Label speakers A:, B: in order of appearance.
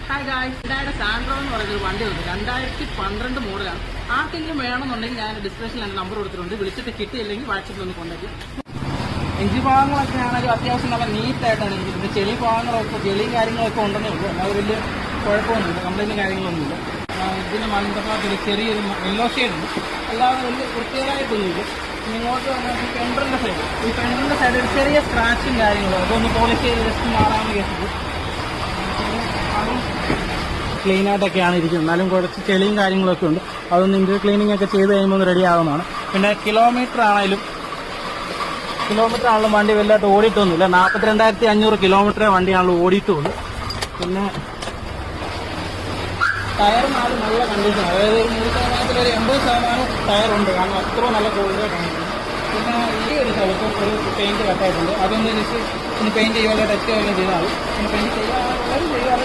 A: Hi guys, ഇതായത് Santro എന്ന് പറയുന്ന ഒരു വണ്ടി ഉണ്ട്. 2012 മോഡലാണ്. ആർക്കെങ്കിലും വേണമെന്നുണ്ടെങ്കിൽ ഞാൻ ഡിസ്ക്രിപ്ഷനിൽ എൻ്റെ നമ്പർ കൊടുത്തിട്ടുണ്ട്. വിളിച്ചിട്ട് കിട്ടിയില്ലെങ്കിൽ വാട്സപ്പിൽ ഒന്ന് കോൺടാക്ട് ചെയ്യും. എഞ്ചിൻ ഭാഗങ്ങളൊക്കെ ആണെങ്കിൽ അത്യാവശ്യം നല്ല നീറ്റായിട്ടാണ് ഇരിക്കുന്നത്. ചെളി ഭാഗങ്ങളൊക്കെ ചെളിയും കാര്യങ്ങളൊക്കെ ഉണ്ടെന്നേ ഉള്ളൂ. അല്ലാതെ വലിയ കുഴപ്പമൊന്നുമില്ല, കംപ്ലൈൻറ്റും കാര്യങ്ങളൊന്നുമില്ല. ഇതിൻ്റെ മണ്ടഭാഗത്ത് ചെറിയൊരു യെല്ലോ ഷെയ്ഡുണ്ട്. അല്ലാതെ വലിയ വൃത്തികരമായിട്ടൊന്നുമില്ല. ഇങ്ങോട്ട് വന്നാൽ ഫ്രണ്ടിൻ്റെ സൈഡ്, ഈ ഫ്രണ്ടിൻ്റെ സൈഡ് ഒരു ചെറിയ സ്ക്രാച്ചും കാര്യങ്ങളും അതൊന്ന് പോളിഷ് ചെയ്ത് ജസ്റ്റ് മാറാമെന്ന് കേട്ടത്. ക്ലീൻ ആയിട്ടൊക്കെയാണ് ഇരിക്കുന്നത്. എന്നാലും കുറച്ച് ചെളിയും കാര്യങ്ങളൊക്കെ ഉണ്ട്. അതൊന്ന് ഇൻറ്റീരിയർ ക്ലീനിങ് ഒക്കെ ചെയ്ത് കഴിയുമ്പോൾ ഒന്ന് റെഡി ആവുന്നതാണ്. പിന്നെ കിലോമീറ്റർ ആണെങ്കിലും വണ്ടി വലുതായിട്ട് ഓടിയിട്ടൊന്നുമില്ല. 42,500 കിലോമീറ്ററേ വണ്ടിയാണല്ലോ ഓടിയിട്ടുള്ളൂ. പിന്നെ ടയറിനാലും നല്ല കണ്ടീഷൻ, അതായത് 100%, 80% ടയറുണ്ട്. കാരണം അത്ര നല്ല ക്വാളിറ്റിയായിട്ടാണ്. പിന്നെ ഈ ഒരു സ്ഥലത്തും ഒരു പെയിൻറ്റ് കട്ടായിട്ടുണ്ട്. അതൊന്ന് ജസ്റ്റ് ഒന്ന് പെയിൻറ്റ് ചെയ്യുക, ടെസ്റ്റ് ചെയ്യുകയും ചെയ്താൽ പിന്നെ പെയിൻറ്റ് ചെയ്യാൻ